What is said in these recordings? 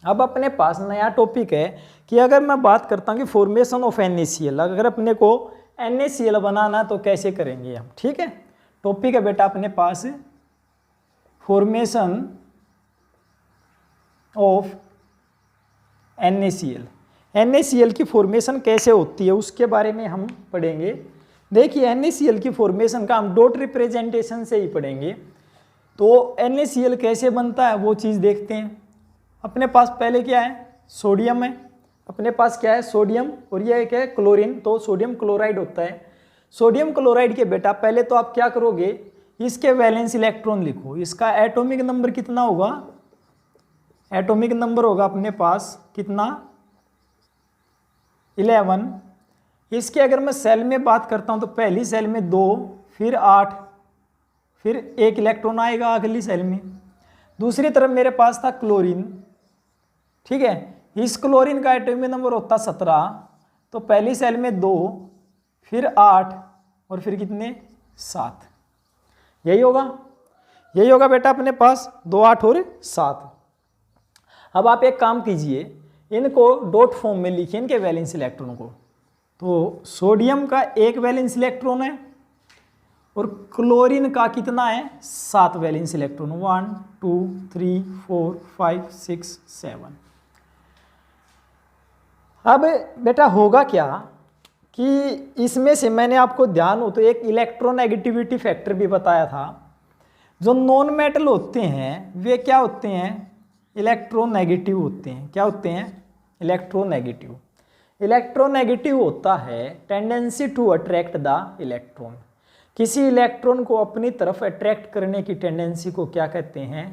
अब अपने पास नया टॉपिक है कि अगर मैं बात करता हूँ कि फॉर्मेशन ऑफ NaCl, अगर अपने को NaCl बनाना तो कैसे करेंगे हम, ठीक है। टॉपिक है बेटा अपने पास फॉर्मेशन ऑफ NaCl। NaCl की फॉर्मेशन कैसे होती है उसके बारे में हम पढ़ेंगे। देखिए NaCl की फॉर्मेशन का हम डॉट रिप्रेजेंटेशन से ही पढ़ेंगे। तो NaCl कैसे बनता है वो चीज़ देखते हैं। अपने पास पहले क्या है, सोडियम है, अपने पास क्या है सोडियम, और ये क्या है क्लोरीन, तो सोडियम क्लोराइड होता है। सोडियम क्लोराइड के बेटा पहले तो आप क्या करोगे, इसके वैलेंस इलेक्ट्रॉन लिखो। इसका एटॉमिक नंबर कितना होगा, एटॉमिक नंबर होगा अपने पास कितना 11। इसके अगर मैं सेल में बात करता हूं तो पहली सेल में 2, फिर 8, फिर 1 इलेक्ट्रॉन आएगा अगली सेल में। दूसरी तरफ मेरे पास था क्लोरीन, ठीक है। इस क्लोरीन का एटॉमिक नंबर होता 17, तो पहली सेल में 2, फिर 8 और फिर कितने 7। यही होगा बेटा अपने पास 2, 8 और 7। अब आप एक काम कीजिए, इनको डॉट फॉर्म में लिखिए इनके वैलेंस इलेक्ट्रॉन को। तो सोडियम का 1 वैलेंस इलेक्ट्रॉन है और क्लोरीन का कितना है 7 वैलेंस इलेक्ट्रॉन, 1 2 3 4 5 6 7। अब बेटा होगा क्या कि इसमें से मैंने आपको ध्यान हो तो एक इलेक्ट्रोनेगेटिविटी फैक्टर भी बताया था। जो नॉन मेटल होते हैं वे क्या होते हैं, इलेक्ट्रोनेगेटिव होते हैं। क्या होते हैं, इलेक्ट्रोनेगेटिव। इलेक्ट्रोनेगेटिव होता है tendency to attract the electron. किसी इलेक्ट्रॉन को अपनी तरफ अट्रैक्ट करने की टेंडेंसी को क्या कहते हैं,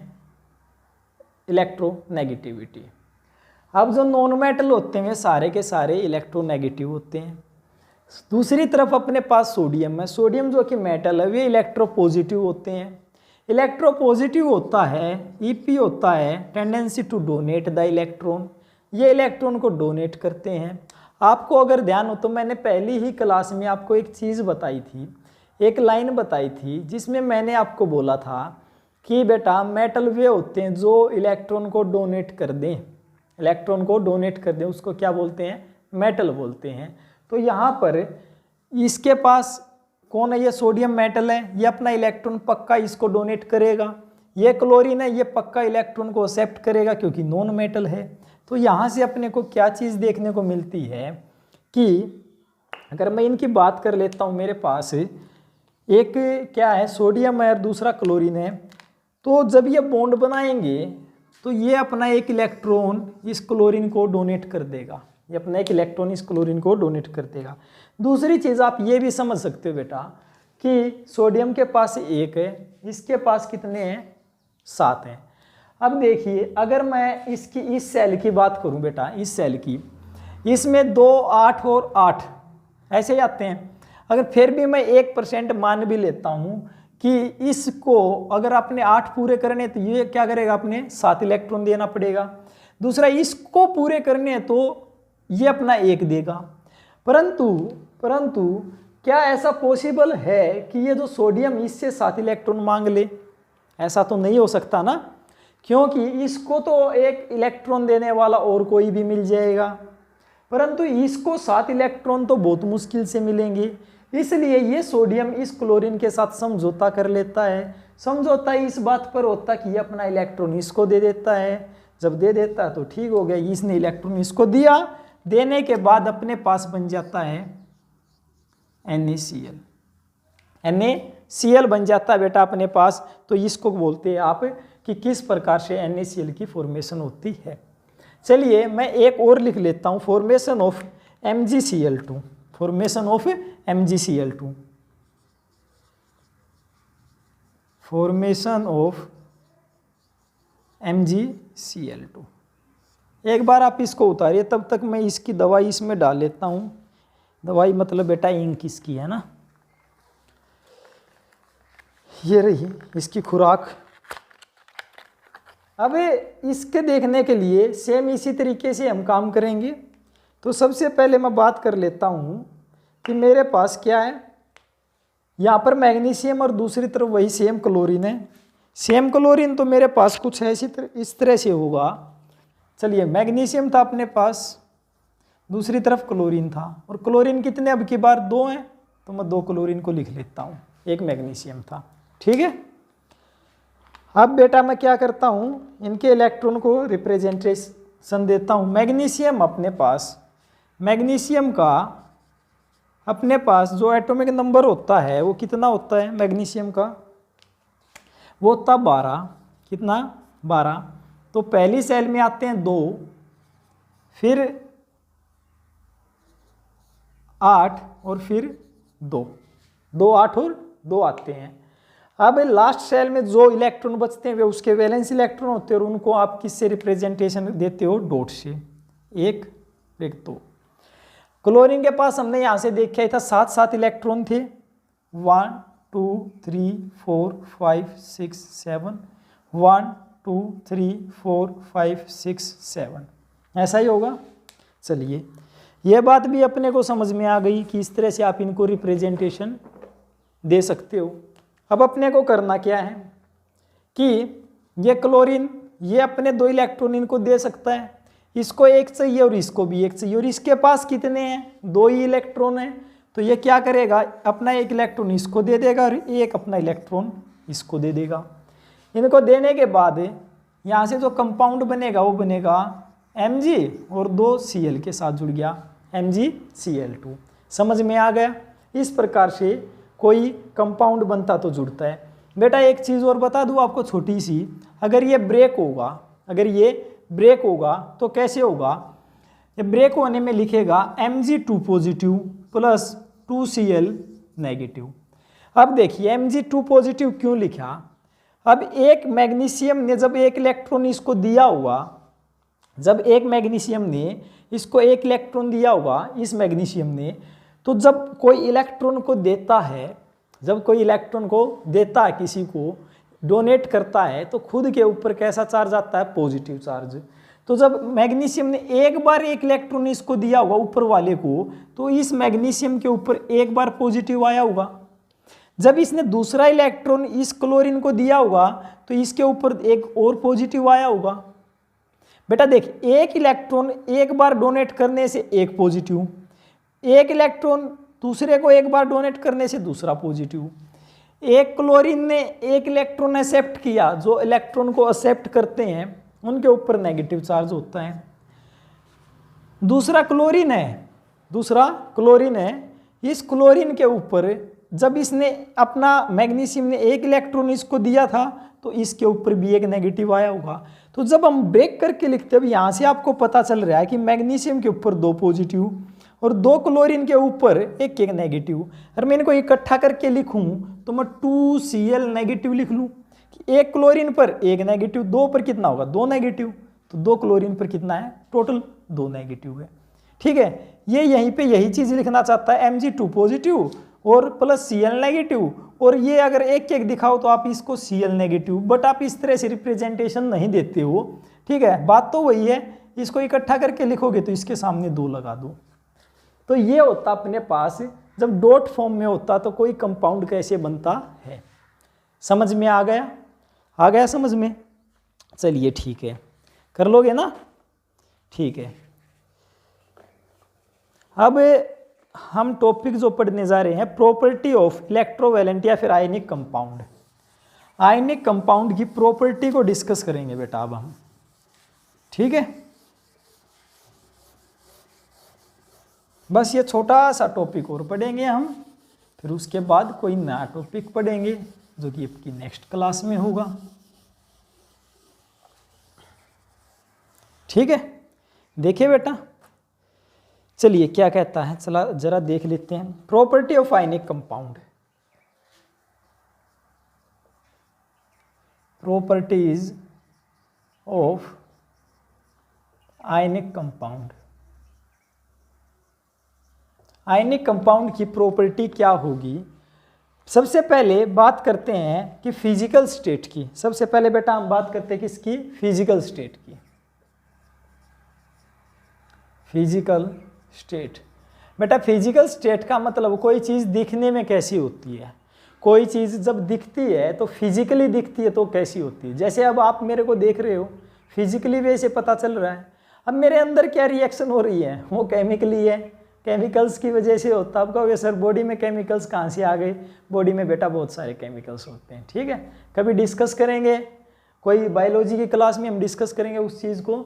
इलेक्ट्रोनेगेटिविटी। अब जो नॉन मेटल होते हैं सारे के सारे इलेक्ट्रोनेगेटिव होते हैं। दूसरी तरफ अपने पास सोडियम है, सोडियम जो कि मेटल है वे इलेक्ट्रोपॉजिटिव होते हैं। इलेक्ट्रोपॉजिटिव होता है ईपी होता है tendency to donate the electron, ये इलेक्ट्रॉन को डोनेट करते हैं। आपको अगर ध्यान हो तो मैंने पहली ही क्लास में आपको एक चीज़ बताई थी, एक लाइन बताई थी जिसमें मैंने आपको बोला था कि बेटा मेटल वे होते हैं जो इलेक्ट्रॉन को डोनेट कर दें, इलेक्ट्रॉन को डोनेट कर दें उसको क्या बोलते हैं, मेटल बोलते हैं। तो यहाँ पर इसके पास कौन है, ये सोडियम मेटल है, ये अपना इलेक्ट्रॉन पक्का इसको डोनेट करेगा। ये क्लोरीन है, ये पक्का इलेक्ट्रॉन को एक्सेप्ट करेगा क्योंकि नॉन मेटल है। तो यहाँ से अपने को क्या चीज़ देखने को मिलती है कि अगर मैं इनकी बात कर लेता हूँ, मेरे पास एक क्या है सोडियम है और दूसरा क्लोरीन है। तो जब ये बॉन्ड बनाएंगे तो ये अपना एक इलेक्ट्रॉन इस क्लोरीन को डोनेट कर देगा, ये अपना एक इलेक्ट्रॉन इस क्लोरीन को डोनेट कर देगा। दूसरी चीज़ आप ये भी समझ सकते हो बेटा कि सोडियम के पास 1 है, इसके पास कितने हैं 7 हैं। अब देखिए अगर मैं इसकी इस सेल की बात करूं बेटा, इस सेल की, इसमें 2 8 और 8 ऐसे ही आते हैं। अगर फिर भी मैं 1% मान भी लेता हूं कि इसको अगर आपने 8 पूरे करने तो ये क्या करेगा, अपने 7 इलेक्ट्रॉन देना पड़ेगा। दूसरा इसको पूरे करने तो ये अपना 1 देगा। परंतु क्या ऐसा पॉसिबल है कि ये जो सोडियम इससे 7 इलेक्ट्रॉन मांग ले, ऐसा तो नहीं हो सकता ना, क्योंकि इसको तो एक इलेक्ट्रॉन देने वाला और कोई भी मिल जाएगा, परंतु इसको 7 इलेक्ट्रॉन तो बहुत मुश्किल से मिलेंगे। इसलिए ये सोडियम इस क्लोरीन के साथ समझौता कर लेता है। समझौता इस बात पर होता कि ये अपना इलेक्ट्रॉन इसको दे देता है। जब दे देता है तो ठीक हो गया, इसने इलेक्ट्रॉन इसको दिया, देने के बाद अपने पास बन जाता है NaCl। NaCl बन जाता है बेटा अपने पास। तो इसको बोलते हैं आप कि किस प्रकार से NaCl की फॉर्मेशन होती है। चलिए मैं एक और लिख लेता हूँ, formation of MgCl2, formation of MgCl2, formation of MgCl2। एक बार आप इसको उतारिए, तब तक मैं इसकी दवाई इसमें डाल लेता हूँ। दवाई मतलब बेटा इंक इसकी है ना, ये रही इसकी खुराक। अब इसके देखने के लिए सेम इसी तरीके से हम काम करेंगे। तो सबसे पहले मैं बात कर लेता हूँ कि मेरे पास क्या है, यहाँ पर मैग्नीशियम और दूसरी तरफ वही सेम क्लोरीन है। सेम क्लोरीन तो मेरे पास कुछ है इस तरह से होगा चलिए मैग्नीशियम था अपने पास, दूसरी तरफ क्लोरीन था, और क्लोरीन कितने अब की बार 2 हैं, तो मैं 2 क्लोरीन को लिख लेता हूँ, एक मैग्नीशियम था। ठीक है, अब बेटा मैं क्या करता हूँ, इनके इलेक्ट्रॉन को रिप्रेजेंटेशन देता हूँ। मैग्नीशियम अपने पास, मैग्नीशियम का अपने पास जो एटॉमिक नंबर होता है वो कितना होता है मैग्नीशियम का, वो होता 12। कितना, 12। तो पहली सेल में आते हैं 2, फिर 8 और फिर 2, 2, 8 और 2 आते हैं। अब लास्ट सेल में जो इलेक्ट्रॉन बचते हैं वे उसके वैलेंस इलेक्ट्रॉन होते हैं, और उनको आप किससे रिप्रेजेंटेशन देते हो, डॉट से, 1, 1, 2। क्लोरीन के पास हमने यहाँ से देखा था 7 इलेक्ट्रॉन थे, 1, 2, 3, 4, 5, 6, 7, 1, 2, 3, 4, 5, 6, 7, ऐसा ही होगा। चलिए ये बात भी अपने को समझ में आ गई कि इस तरह से आप इनको रिप्रेजेंटेशन दे सकते हो। अब अपने को करना क्या है कि ये क्लोरीन ये अपने 2 इलेक्ट्रॉन इनको दे सकता है, इसको 1 चाहिए और इसको भी 1 चाहिए, और इसके पास कितने हैं, 2 ही इलेक्ट्रॉन हैं, तो ये क्या करेगा, अपना 1 इलेक्ट्रॉन इसको दे देगा और 1 अपना इलेक्ट्रॉन इसको दे देगा। इनको देने के बाद यहाँ से जो कंपाउंड बनेगा वो बनेगा Mg और 2 Cl के साथ जुड़ गया, MgCl2। समझ में आ गया। इस प्रकार से कोई कंपाउंड बनता तो जुड़ता है। बेटा एक चीज़ और बता दूँ आपको छोटी सी, अगर ये ब्रेक होगा, अगर ये ब्रेक होगा तो कैसे होगा, ये ब्रेक होने में लिखेगा Mg2 positive plus 2Cl negative. अब देखिए Mg2 पॉजिटिव क्यों लिखा, अब एक मैग्नीशियम ने जब 1 इलेक्ट्रॉन इसको दिया हुआ, जब एक मैग्नीशियम ने इसको 1 इलेक्ट्रॉन दिया होगा इस मैग्नीशियम ने, तो जब कोई इलेक्ट्रॉन को देता है, जब कोई इलेक्ट्रॉन को देता है, किसी को डोनेट करता है, तो खुद के ऊपर कैसा चार्ज आता है, पॉजिटिव चार्ज। तो जब मैग्नीशियम ने एक बार 1 इलेक्ट्रॉन इसको दिया होगा ऊपर वाले को, तो इस मैग्नीशियम के ऊपर एक बार पॉजिटिव आया होगा। जब इसने दूसरा इलेक्ट्रॉन इस क्लोरीन को दिया होगा तो इसके ऊपर एक और पॉजिटिव आया होगा। बेटा देख, 1 इलेक्ट्रॉन एक बार डोनेट करने से 1 पॉजिटिव, 1 इलेक्ट्रॉन दूसरे को एक बार डोनेट करने से दूसरा पॉजिटिव। एक क्लोरीन ने 1 इलेक्ट्रॉन एक्सेप्ट किया, जो इलेक्ट्रॉन को एक्सेप्ट करते हैं उनके ऊपर नेगेटिव चार्ज होता है। दूसरा क्लोरीन है, इस क्लोरीन के ऊपर जब इसने अपना मैग्नीशियम ने 1 इलेक्ट्रॉन इसको दिया था तो इसके ऊपर भी एक नेगेटिव आया होगा। तो जब हम ब्रेक करके लिखते हैं, यहाँ से आपको पता चल रहा है कि मैग्नीशियम के ऊपर 2 पॉजिटिव और 2 क्लोरीन के ऊपर एक नेगेटिव। अगर मैं इनको इकट्ठा करके लिखूं तो मैं 2Cl नेगेटिव लिख लूँ कि 1 क्लोरीन पर 1 नेगेटिव, 2 पर कितना होगा, 2 नेगेटिव, तो 2 क्लोरीन पर कितना है, टोटल 2 नेगेटिव है। ठीक है, ये यहीं पे यही चीज़ लिखना चाहता है, Mg2 पॉजिटिव और प्लस Cl नेगेटिव, और ये अगर एक एक दिखाओ तो आप इसको Cl नेगेटिव, बट आप इस तरह से रिप्रेजेंटेशन नहीं देते हो। ठीक है, बात तो वही है, इसको इकट्ठा करके लिखोगे तो इसके सामने 2 लगा दो। तो ये होता अपने पास, जब डॉट फॉर्म में होता तो कोई कंपाउंड कैसे बनता है। समझ में आ गया समझ में। चलिए ठीक है, कर लोगे ना, ठीक है। अब हम टॉपिक जो पढ़ने जा रहे हैं, प्रॉपर्टी ऑफ इलेक्ट्रोवैलेंट या फिर आयनिक कंपाउंड। आयनिक कंपाउंड की प्रॉपर्टी को डिस्कस करेंगे बेटा अब हम। ठीक है, बस ये छोटा सा टॉपिक और पढ़ेंगे हम, फिर उसके बाद कोई नया टॉपिक पढ़ेंगे जो कि आपकी नेक्स्ट क्लास में होगा। ठीक है, देखिए बेटा, चलिए क्या कहता है, चला जरा देख लेते हैं। Property of ionic compound, properties of ionic compound. Ionic compound की प्रॉपर्टी क्या होगी। सबसे पहले बात करते हैं कि फिजिकल स्टेट की। सबसे पहले बेटा हम बात करते हैं किसकी, फिजिकल स्टेट की। फिजिकल स्टेट, बेटा फिजिकल स्टेट का मतलब कोई चीज़ दिखने में कैसी होती है। कोई चीज़ जब दिखती है तो फिजिकली दिखती है तो कैसी होती है। जैसे अब आप मेरे को देख रहे हो, फिजिकली वे से पता चल रहा है। अब मेरे अंदर क्या रिएक्शन हो रही है, वो केमिकली है, केमिकल्स की वजह से होता है। आप कहोगे सर बॉडी में केमिकल्स कहाँ से आ गए? बॉडी में बेटा बहुत सारे केमिकल्स होते हैं, ठीक है। कभी डिस्कस करेंगे, कोई बायोलॉजी की क्लास में हम डिस्कस करेंगे उस चीज़ को।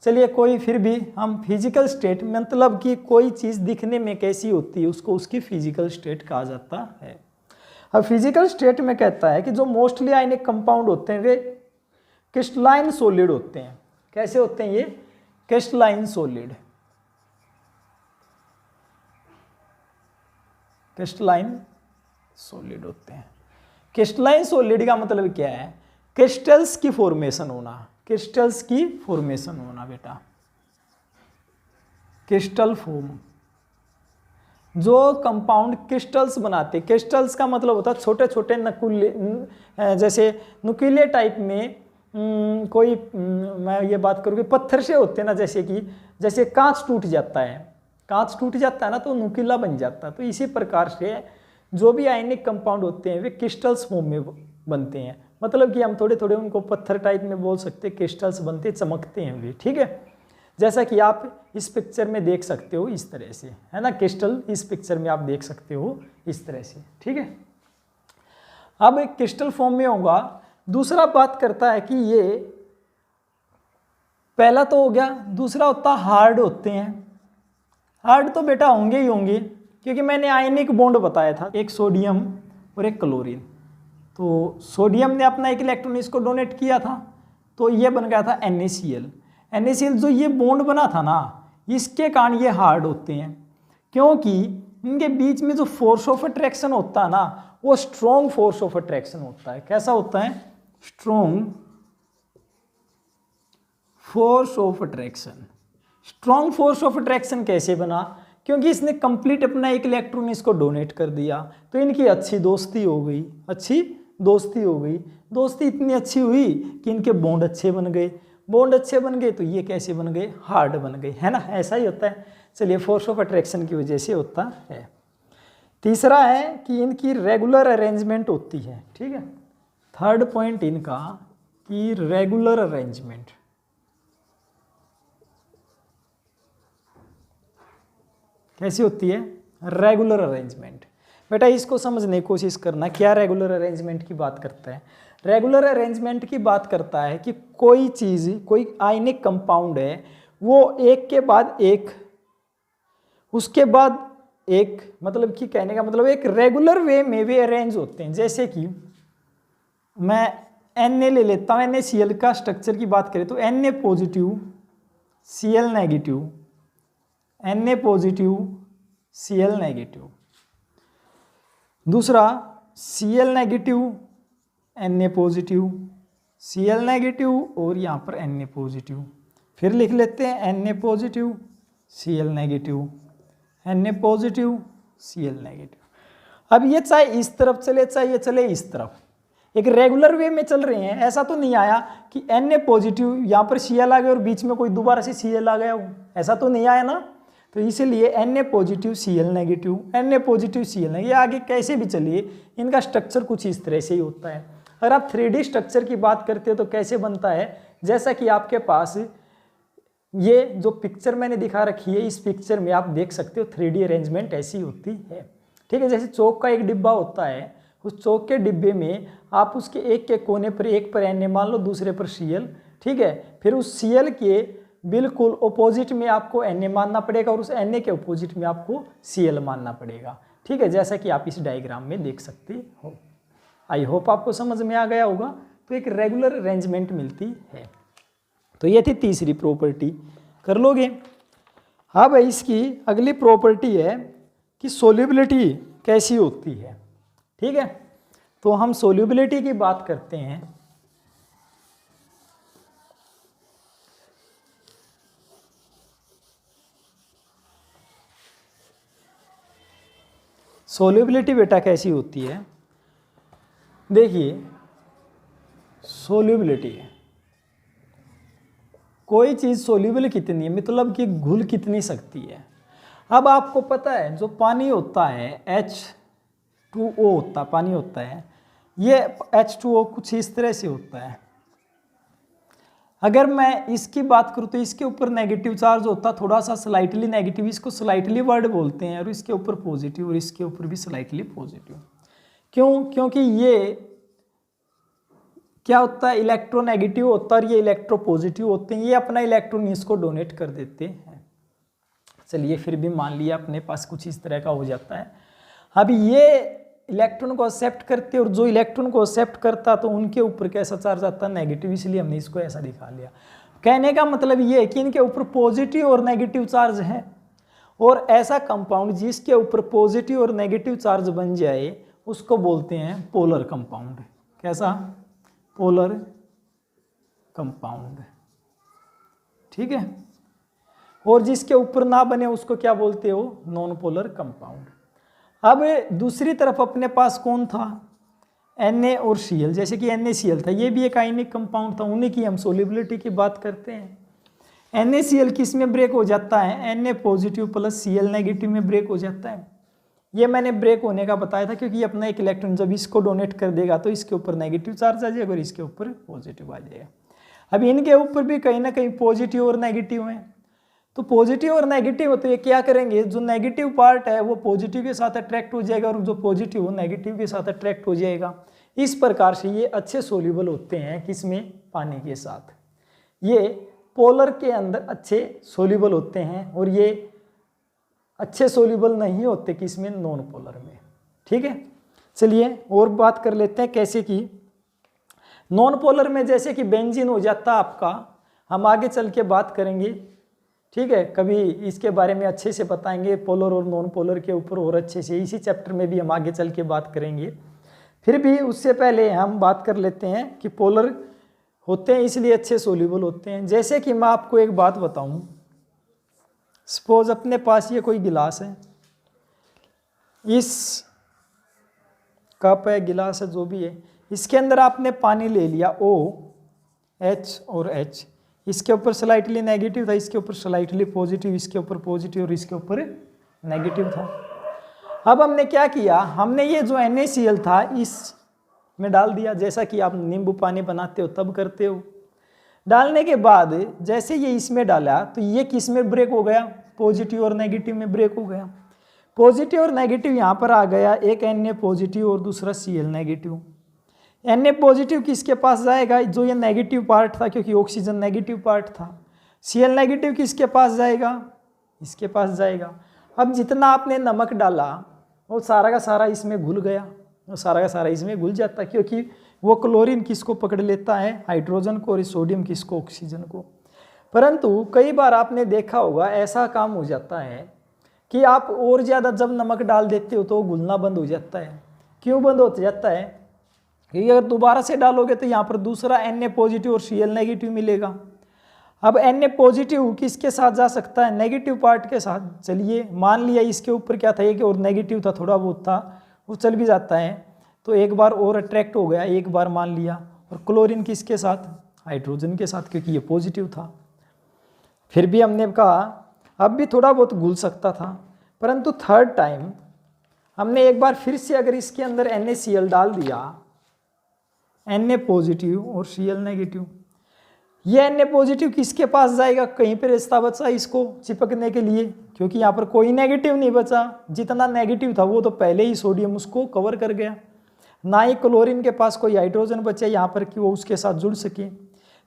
चलिए कोई फिर भी हम फिजिकल स्टेट, मतलब कि कोई चीज़ दिखने में कैसी होती है उसको उसकी फिजिकल स्टेट कहा जाता है। अब फिजिकल स्टेट में कहता है कि जो मोस्टली आयनिक कंपाउंड होते हैं वे क्रिस्टलाइन सॉलिड होते हैं। कैसे होते हैं ये? क्रिस्टलाइन सॉलिड, क्रिस्टलाइन सॉलिड होते हैं। क्रिस्टलाइन सॉलिड का मतलब क्या है? क्रिस्टल्स की फॉर्मेशन होना, क्रिस्टल्स की फॉर्मेशन होना बेटा, क्रिस्टल फॉर्म। जो कंपाउंड क्रिस्टल्स बनाते, क्रिस्टल्स का मतलब होता है छोटे छोटे नकुले, जैसे नुकीले टाइप में कोई मैं ये बात करूँ कि पत्थर से होते हैं ना, जैसे कांच टूट जाता है, कांच टूट जाता है ना तो नुकीला बन जाता है। तो इसी प्रकार से जो भी आयनिक कंपाउंड होते हैं वे क्रिस्टल्स फॉर्म में बनते हैं। मतलब कि हम थोड़े थोड़े उनको पत्थर टाइप में बोल सकते हैं, क्रिस्टल्स बनते, चमकते हैं वे, ठीक है। जैसा कि आप इस पिक्चर में देख सकते हो इस तरह से, है ना, क्रिस्टल इस पिक्चर में आप देख सकते हो इस तरह से, ठीक है। अब एक क्रिस्टल फॉर्म में होगा। दूसरा बात करता है कि ये पहला तो हो गया, दूसरा होता हार्ड होते हैं। हार्ड तो बेटा होंगे ही होंगे, क्योंकि मैंने आयनिक बॉन्ड बताया था, एक सोडियम और एक क्लोरीन। तो सोडियम ने अपना एक इलेक्ट्रॉन इसको डोनेट किया था, तो ये बन गया था NaCl। NaCl जो ये बॉन्ड बना था ना, इसके कारण ये हार्ड होते हैं, क्योंकि इनके बीच में जो फोर्स ऑफ अट्रैक्शन होता है ना, वो स्ट्रॉन्ग फोर्स ऑफ अट्रैक्शन होता है। कैसा होता है? Strong force of attraction. Strong force of attraction कैसे बना? क्योंकि इसने कंप्लीट अपना एक इलेक्ट्रॉन इसको डोनेट कर दिया, तो इनकी अच्छी दोस्ती हो गई, अच्छी दोस्ती हो गई। दोस्ती इतनी अच्छी हुई कि इनके बॉन्ड अच्छे बन गए, बॉन्ड अच्छे बन गए तो ये कैसे बन गए? हार्ड बन गए, है ना। ऐसा ही होता है। चलिए, फोर्स ऑफ अट्रैक्शन की वजह से होता है। तीसरा है कि इनकी रेगुलर अरेंजमेंट होती है, ठीक है। थर्ड पॉइंट इनका कि रेगुलर अरेंजमेंट। कैसी होती है? Regular arrangement. बेटा इसको समझने की कोशिश करना, क्या रेगुलर अरेंजमेंट की बात करता है? रेगुलर अरेंजमेंट की बात करता है कि कोई चीज़, कोई आयनिक कंपाउंड है, वो एक के बाद एक, उसके बाद एक, मतलब कि कहने का मतलब एक रेगुलर वे में वे अरेंज होते हैं। जैसे कि मैं Na ले लेता हूँ, NaCl का स्ट्रक्चर की बात करें तो Na positive Cl negative, Na positive Cl negative. दूसरा Cl negative Na positive, Cl negative और यहाँ पर Na पॉजिटिव। फिर लिख लेते हैं Na positive Cl negative, Na positive Cl negative. अब ये चाहे इस तरफ चले चाहे ये चले इस तरफ, एक रेगुलर वे में चल रहे हैं। ऐसा तो नहीं आया कि Na पॉजिटिव यहाँ पर Cl आ गया और बीच में कोई दोबारा से Cl आ गया हो, ऐसा तो नहीं आया ना। तो इसीलिए Na positive Cl negative, Na positive Cl negative, ये आगे कैसे भी चलिए इनका स्ट्रक्चर कुछ इस तरह से ही होता है। अगर आप 3D स्ट्रक्चर की बात करते हो तो कैसे बनता है? जैसा कि आपके पास ये जो पिक्चर मैंने दिखा रखी है, इस पिक्चर में आप देख सकते हो 3D अरेंजमेंट ऐसी होती है, ठीक है। जैसे चौक का एक डिब्बा होता है, उस चौक के डिब्बे में आप उसके एक के कोने पर, एक पर Na मान लो, दूसरे पर Cl, ठीक है। फिर उस Cl के बिल्कुल अपोजिट में आपको Na मानना पड़ेगा और उस Na के अपोजिट में आपको Cl मानना पड़ेगा, ठीक है। जैसा कि आप इस डायग्राम में देख सकते हो। आई होप आपको समझ में आ गया होगा। तो एक रेगुलर अरेंजमेंट मिलती है। तो ये थी तीसरी प्रॉपर्टी, कर लोगे। अब इसकी अगली प्रॉपर्टी है कि सोल्यूबिलिटी कैसी होती है, ठीक है। तो हम सोल्यूबिलिटी की बात करते हैं। सोल्यूबिलिटी बेटा कैसी होती है? देखिए, सोल्यूबिलिटी, कोई चीज़ सोल्यूबल कितनी है, मतलब कि घुल कितनी सकती है। अब आपको पता है जो पानी होता है H2O होता, पानी होता है, ये H2O कुछ इस तरह से होता है। अगर मैं इसकी बात करूँ तो इसके ऊपर नेगेटिव चार्ज होता, थोड़ा सा स्लाइटली नेगेटिव, इसको स्लाइटली वर्ड बोलते हैं, और इसके ऊपर पॉजिटिव और इसके ऊपर भी स्लाइटली पॉजिटिव। क्यों? क्योंकि ये क्या होता है, इलेक्ट्रोनेगेटिव होता है और ये इलेक्ट्रो पॉजिटिव होते हैं, ये अपना इलेक्ट्रॉन इसको डोनेट कर देते हैं। चलिए फिर भी मान लिया अपने पास कुछ इस तरह का हो जाता है। अब ये इलेक्ट्रॉन को एक्सेप्ट करते और जो इलेक्ट्रॉन को एक्सेप्ट करता तो उनके ऊपर कैसा चार्ज आता है, नेगेटिव, इसलिए हमने इसको ऐसा दिखा लिया। कहने का मतलब ये है कि इनके ऊपर पॉजिटिव और नेगेटिव चार्ज है, और ऐसा कंपाउंड जिसके ऊपर पॉजिटिव और नेगेटिव चार्ज बन जाए उसको बोलते हैं पोलर कंपाउंड। कैसा? पोलर कंपाउंड, ठीक है। और जिसके ऊपर ना बने उसको क्या बोलते हो, नॉन पोलर कंपाउंड। अब दूसरी तरफ अपने पास कौन था, Na और Cl। जैसे कि NaCl था, ये भी एक आयनिक कंपाउंड था, उन्हीं की हम सोल्युबिलिटी की बात करते हैं। NaCl किस में ब्रेक हो जाता है, Na positive plus Cl negative में ब्रेक हो जाता है। ये मैंने ब्रेक होने का बताया था क्योंकि अपना एक इलेक्ट्रॉन जब इसको डोनेट कर देगा तो इसके ऊपर नेगेटिव चार्ज आ जाएगा और इसके ऊपर पॉजिटिव आ जाएगा। अब इनके ऊपर भी कहीं ना कहीं पॉजिटिव और नेगेटिव है, तो पॉजिटिव और नेगेटिव हो तो ये क्या करेंगे, जो नेगेटिव पार्ट है वो पॉजिटिव के साथ अट्रैक्ट हो जाएगा और जो पॉजिटिव वो नेगेटिव के साथ अट्रैक्ट हो जाएगा। इस प्रकार से ये अच्छे सोल्यूबल होते हैं किसमें, पानी के साथ। ये पोलर के अंदर अच्छे सोल्यूबल होते हैं और ये अच्छे सोल्यूबल नहीं होते किसमें, नॉन पोलर में। ठीक है, चलिए और बात कर लेते हैं कैसे कि नॉन पोलर में जैसे कि बेंजीन हो जाता आपका, हम आगे चल के बात करेंगे। ठीक है, कभी इसके बारे में अच्छे से बताएंगे पोलर और नॉन पोलर के ऊपर और अच्छे से, इसी चैप्टर में भी हम आगे चल के बात करेंगे। फिर भी उससे पहले हम बात कर लेते हैं कि पोलर होते हैं इसलिए अच्छे सोल्यूबल होते हैं। जैसे कि मैं आपको एक बात बताऊं, सपोज अपने पास ये कोई गिलास है, इस कप है, गिलास है, जो भी है, इसके अंदर आपने पानी ले लिया OH और H, इसके ऊपर स्लाइटली नेगेटिव था, इसके ऊपर स्लाइटली पॉजिटिव, इसके ऊपर पॉजिटिव और इसके ऊपर नेगेटिव था। अब हमने क्या किया, हमने ये जो NaCl था इस में डाल दिया, जैसा कि आप नींबू पानी बनाते हो तब करते हो। डालने के बाद जैसे ये इसमें डाला तो ये किस में ब्रेक हो गया, पॉजिटिव और नेगेटिव में ब्रेक हो गया। पॉजिटिव और नेगेटिव यहाँ पर आ गया, एक Na पॉजिटिव और दूसरा Cl नेगेटिव। Na पॉजिटिव किसके पास जाएगा, जो ये नेगेटिव पार्ट था क्योंकि ऑक्सीजन नेगेटिव पार्ट था। Cl नेगेटिव किसके पास जाएगा, इसके पास जाएगा। अब जितना आपने नमक डाला वो सारा का सारा इसमें घुल गया, वो सारा का सारा इसमें घुल जाता है क्योंकि वो क्लोरीन किसको पकड़ लेता है, हाइड्रोजन को, और सोडियम किसको, ऑक्सीजन को। परंतु कई बार आपने देखा होगा ऐसा काम हो जाता है कि आप और ज़्यादा जब नमक डाल देते हो तो वो घुलना बंद हो जाता है। क्यों बंद हो जाता है, क्योंकि अगर दोबारा से डालोगे तो यहाँ पर दूसरा Na पॉजिटिव और Cl नेगेटिव मिलेगा। अब Na पॉजिटिव किसके साथ जा सकता है, नेगेटिव पार्ट के साथ। चलिए मान लिया इसके ऊपर क्या था, एक और नेगेटिव था, थोड़ा बहुत था, वो चल भी जाता है, तो एक बार और अट्रैक्ट हो गया, एक बार मान लिया। और क्लोरीन किसके साथ, हाइड्रोजन के साथ, क्योंकि ये पॉजिटिव था। फिर भी हमने कहा अब भी थोड़ा बहुत घुल सकता था, परंतु थर्ड टाइम हमने एक बार फिर से अगर इसके अंदर NaCl डाल दिया, Na पॉजिटिव और Cl नेगेटिव, ये Na पॉजिटिव किसके पास जाएगा, कहीं पर रास्ता बचा इसको चिपकने के लिए, क्योंकि यहाँ पर कोई नेगेटिव नहीं बचा। जितना नेगेटिव था वो तो पहले ही सोडियम उसको कवर कर गया, ना ही क्लोरीन के पास कोई हाइड्रोजन बचा यहाँ पर कि वो उसके साथ जुड़ सके।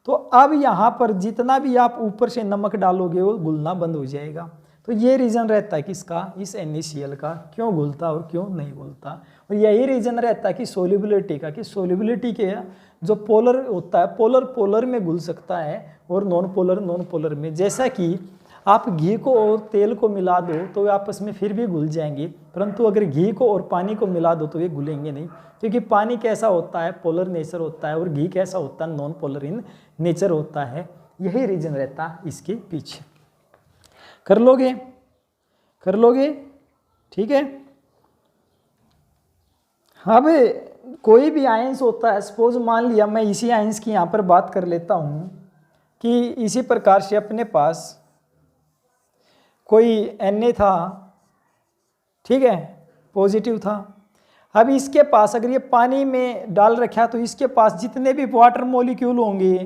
तो अब यहाँ पर जितना भी आप ऊपर से नमक डालोगे वो घुलना बंद हो जाएगा। तो ये रीज़न रहता है किसका, इस NaCl का, क्यों घुलता और क्यों नहीं घुलता। और यही रीज़न रहता है कि सोल्युबिलिटी का, कि सोल्युबिलिटी के जो पोलर होता है, पोलर पोलर में घुल सकता है और नॉन पोलर में। जैसा कि आप घी को और तेल को मिला दो तो वे आपस में फिर भी घुल जाएंगे, परंतु अगर घी को और पानी को मिला दो तो वे घुलेंगे नहीं, क्योंकि पानी कैसा होता है, पोलर नेचर होता है, और घी कैसा होता है, नॉन पोलर इन नेचर होता है। यही रीजन रहता है इसके पीछे। कर लोगे ठीक है। अब कोई भी आयंस होता है, सपोज मान लिया मैं इसी आयंस की यहाँ पर बात कर लेता हूँ कि इसी प्रकार से अपने पास कोई Na था, ठीक है, पॉजिटिव था। अब इसके पास अगर ये पानी में डाल रखा तो इसके पास जितने भी वाटर मॉलिक्यूल होंगे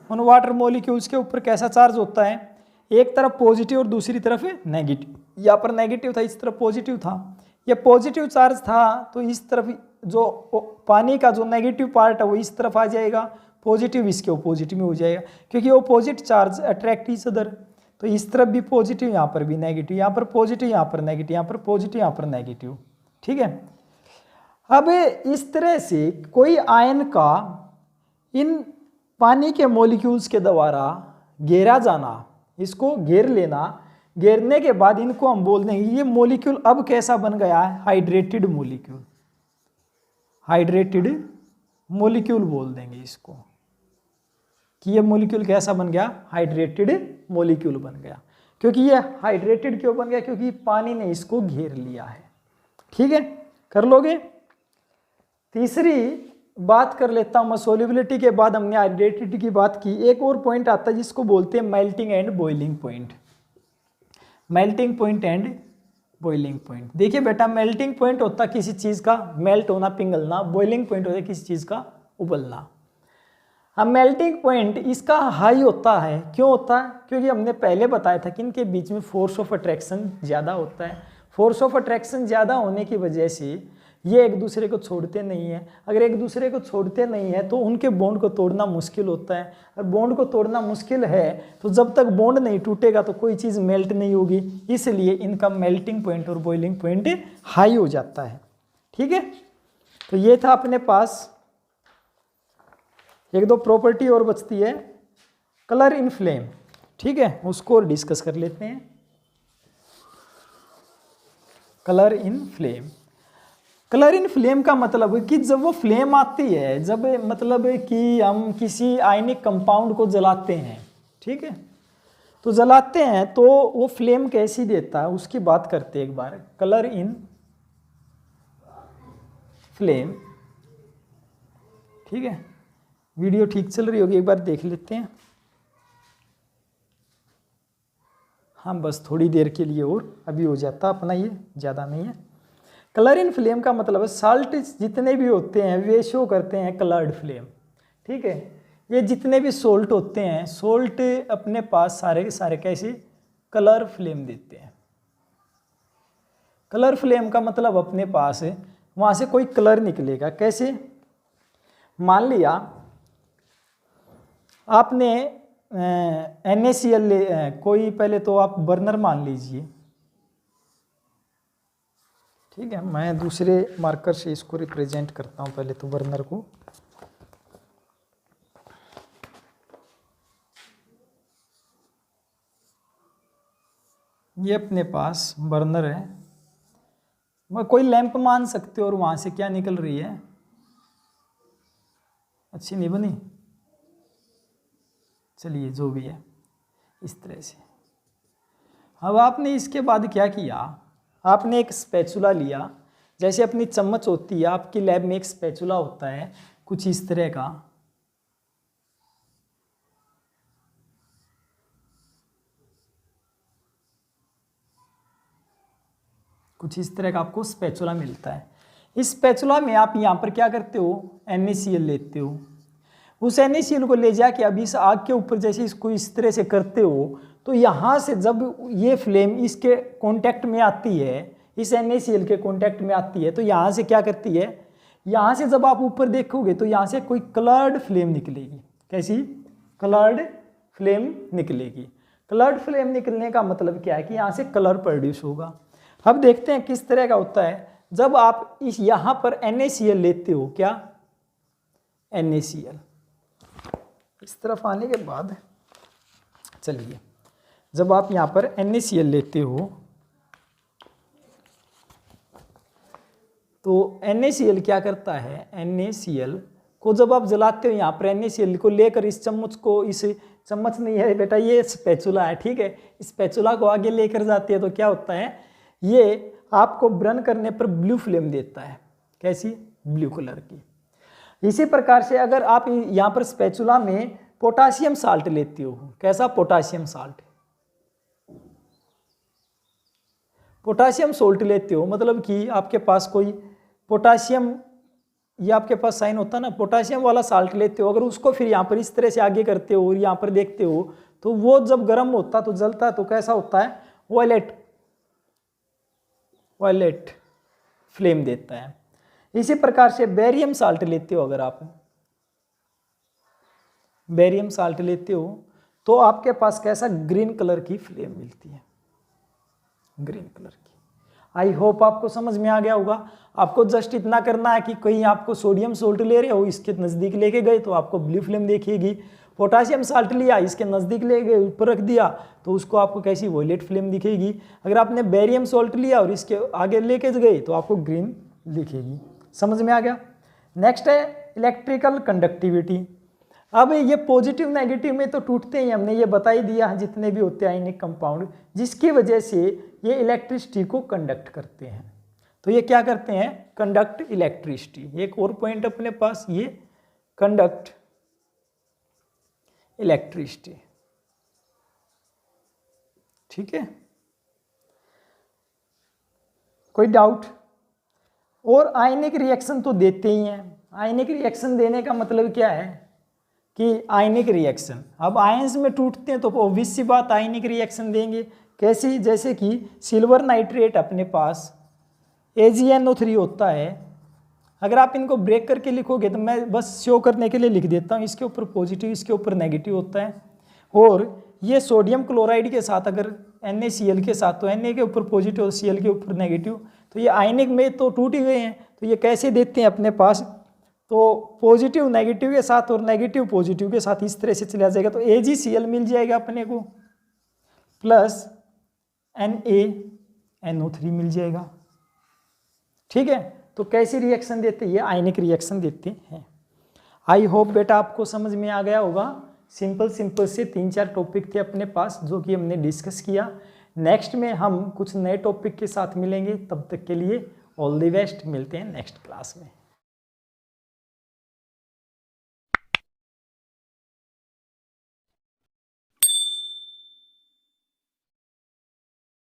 उन वाटर मॉलिक्यूल्स के ऊपर कैसा चार्ज होता है, एक तरफ पॉजिटिव और दूसरी तरफ नेगेटिव। यहाँ पर नेगेटिव था, इस तरफ पॉजिटिव था। ये पॉजिटिव चार्ज था तो इस तरफ जो पानी का जो नेगेटिव पार्ट है वो इस तरफ आ जाएगा, पॉजिटिव इसके पॉजिटिव में हो जाएगा, क्योंकि वो positive charge attract each other. तो इस तरफ भी पॉजिटिव, यहाँ पर भी नेगेटिव, यहाँ पर पॉजिटिव, यहाँ पर नेगेटिव, यहाँ पर पॉजिटिव, यहाँ पर नेगेटिव। ठीक है। अब इस तरह से कोई आयन का इन पानी के मॉलिक्यूल्स के द्वारा घेरा जाना, इसको घेर लेना, घेरने के बाद इनको हम बोल देंगे ये मॉलिक्यूल अब कैसा बन गया है, हाइड्रेटेड मॉलिक्यूल। हाइड्रेटेड मॉलिक्यूल बोल देंगे इसको कि ये मॉलिक्यूल कैसा बन गया, हाइड्रेटेड मॉलिक्यूल बन गया। क्योंकि ये हाइड्रेटेड क्यों बन गया, क्योंकि पानी ने इसको घेर लिया है। ठीक है, कर लोगे। तीसरी बात कर लेता हूं मैं, सोल्युबिलिटी के बाद हमने हाइड्रेटेड की बात की। एक और पॉइंट आता है जिसको बोलते हैं melting and boiling point. Melting point and boiling point. देखिए बेटा, मेल्टिंग पॉइंट होता है किसी चीज का मेल्ट होना, पिघलना। बॉइलिंग पॉइंट होता है किसी चीज का उबलना। अब मेल्टिंग पॉइंट इसका हाई होता है। क्यों होता है, क्योंकि हमने पहले बताया था कि इनके बीच में फोर्स ऑफ अट्रैक्शन ज़्यादा होता है। फोर्स ऑफ अट्रैक्शन ज़्यादा होने की वजह से ये एक दूसरे को छोड़ते नहीं है। अगर एक दूसरे को छोड़ते नहीं है तो उनके बॉन्ड को तोड़ना मुश्किल होता है। और बॉन्ड को तोड़ना मुश्किल है तो जब तक बॉन्ड नहीं टूटेगा तो कोई चीज़ मेल्ट नहीं होगी। इसलिए इनका मेल्टिंग पॉइंट और बॉइलिंग पॉइंट हाई हो जाता है। ठीक है, तो ये था अपने पास। एक दो प्रॉपर्टी और बचती है, कलर इन फ्लेम। ठीक है, उसको और डिस्कस कर लेते हैं। कलर इन फ्लेम। कलर इन फ्लेम का मतलब है कि जब वो फ्लेम आती है, जब मतलब कि हम किसी आयनिक कंपाउंड को जलाते हैं, ठीक है, तो जलाते हैं तो वो फ्लेम कैसी देता है उसकी बात करते हैं एक बार। कलर इन फ्लेम। ठीक है, वीडियो ठीक चल रही होगी, एक बार देख लेते हैं। हाँ, बस थोड़ी देर के लिए और अभी हो जाता अपना, ये ज़्यादा नहीं है। कलर इन फ्लेम का मतलब है साल्ट जितने भी होते हैं वे शो करते हैं कलर्ड फ्लेम। ठीक है, ये जितने भी सोल्ट होते हैं, सोल्ट अपने पास सारे के सारे कैसे कलर फ्लेम देते हैं। कलर फ्लेम का मतलब अपने पास वहाँ से कोई कलर निकलेगा। कैसे, मान लिया आपने NaCl कोई, पहले तो आप बर्नर मान लीजिए। ठीक है, मैं दूसरे मार्कर से इसको रिप्रेजेंट करता हूँ। पहले तो बर्नर को, ये अपने पास बर्नर है। मैं कोई लैंप मान सकते हो और वहाँ से क्या निकल रही है, अच्छी नहीं बनी, चलिए जो भी है इस तरह से। अब आपने इसके बाद क्या किया, आपने एक स्पैचुला लिया। जैसे अपनी चम्मच होती है, आपकी लैब में एक स्पैचुला होता है कुछ इस तरह का। कुछ इस तरह का आपको स्पैचुला मिलता है। इस स्पैचुला में आप यहाँ पर क्या करते हो, NaCl लेते हो। उस NaCl को ले जाके अब इस आग के ऊपर जैसे इसको इस तरह से करते हो तो यहाँ से जब ये फ्लेम इसके कांटेक्ट में आती है, इस NaCl के कांटेक्ट में आती है, तो यहाँ से क्या करती है, यहाँ से जब आप ऊपर देखोगे तो यहाँ से कोई कलर्ड फ्लेम निकलेगी। कैसी, कलर्ड फ्लेम निकलेगी। कलर्ड फ्लेम निकलने का मतलब क्या है कि यहाँ से कलर प्रोड्यूस होगा। अब देखते हैं किस तरह का होता है। जब आप इस यहाँ पर NaCl लेते हो, क्या NaCl, इस तरफ आने के बाद चलिए, जब आप यहाँ पर NaCl लेते हो तो NaCl क्या करता है, NaCl को जब आप जलाते हो, यहाँ पर NaCl को लेकर इस चम्मच को, इस चम्मच नहीं है बेटा, ये स्पैचुला है, ठीक है, इस स्पैचुला को आगे लेकर जाती है तो क्या होता है, ये आपको बर्न करने पर ब्लू फ्लेम देता है। कैसी, ब्लू कलर की। इसी प्रकार से अगर आप यहाँ पर स्पैचुला में पोटासियम साल्ट लेते हो, कैसा, पोटासियम साल्ट, पोटासियम सोल्ट लेते हो, मतलब कि आपके पास कोई पोटासियम ये आपके पास साइन होता है ना, पोटाशियम वाला साल्ट लेते हो, अगर उसको फिर यहाँ पर इस तरह से आगे करते हो और यहाँ पर देखते हो तो वो जब गर्म होता तो जलता तो कैसा होता है, वायलेट फ्लेम देता है। इसी प्रकार से बेरियम साल्ट लेते हो, अगर आप बेरियम साल्ट लेते हो तो आपके पास कैसा ग्रीन कलर की फ्लेम मिलती है, ग्रीन कलर की। आई होप आपको समझ में आ गया होगा। आपको जस्ट इतना करना है कि कहीं आपको सोडियम सोल्ट ले रहे हो, इसके नज़दीक लेके गए तो आपको ब्लू फ्लेम दिखेगी, पोटाशियम साल्ट लिया इसके नज़दीक ले गए ऊपर रख दिया तो उसको आपको कैसी वॉयलेट फ्लेम दिखेगी। अगर आपने बेरियम सोल्ट लिया और इसके आगे लेके गए तो आपको ग्रीन दिखेगी। समझ में आ गया। नेक्स्ट है इलेक्ट्रिकल कंडक्टिविटी। अब ये पॉजिटिव नेगेटिव में तो टूटते ही, हमने ये बता ही दिया जितने भी होते हैं आयनिक कंपाउंड, जिसकी वजह से ये इलेक्ट्रिसिटी को कंडक्ट करते हैं। तो ये क्या करते हैं, कंडक्ट इलेक्ट्रिसिटी। एक और पॉइंट अपने पास, ये कंडक्ट इलेक्ट्रिसिटी, ठीक है। कोई डाउट? और आयनिक रिएक्शन तो देते ही हैं। आयनिक रिएक्शन देने का मतलब क्या है कि आयनिक रिएक्शन, अब आयंस में टूटते हैं तो ऑब्वियस सी बात आयनिक रिएक्शन देंगे। कैसी? जैसे कि सिल्वर नाइट्रेट अपने पास AgNO3 होता है। अगर आप इनको ब्रेक करके लिखोगे तो मैं बस शो करने के लिए लिख देता हूँ, इसके ऊपर पॉजिटिव इसके ऊपर नेगेटिव होता है। और ये सोडियम क्लोराइड के साथ अगर NaCl के साथ तो Na के ऊपर पॉजिटिव और Cl के ऊपर नेगेटिव, तो ये आयनिक में तो टूट ही गए हैं। तो ये कैसे देते हैं अपने पास, तो पॉजिटिव नेगेटिव के साथ और नेगेटिव पॉजिटिव के साथ इस तरह से चला जाएगा। तो AgCl मिल जाएगा अपने को प्लस NaNO3 मिल जाएगा, ठीक है। तो कैसी रिएक्शन देते हैं, ये आयनिक रिएक्शन देते हैं। आई होप बेटा आपको समझ में आ गया होगा। सिंपल से 3-4 टॉपिक थे अपने पास जो कि हमने डिस्कस किया। नेक्स्ट में हम कुछ नए टॉपिक के साथ मिलेंगे, तब तक के लिए ऑल द बेस्ट। मिलते हैं नेक्स्ट क्लास में।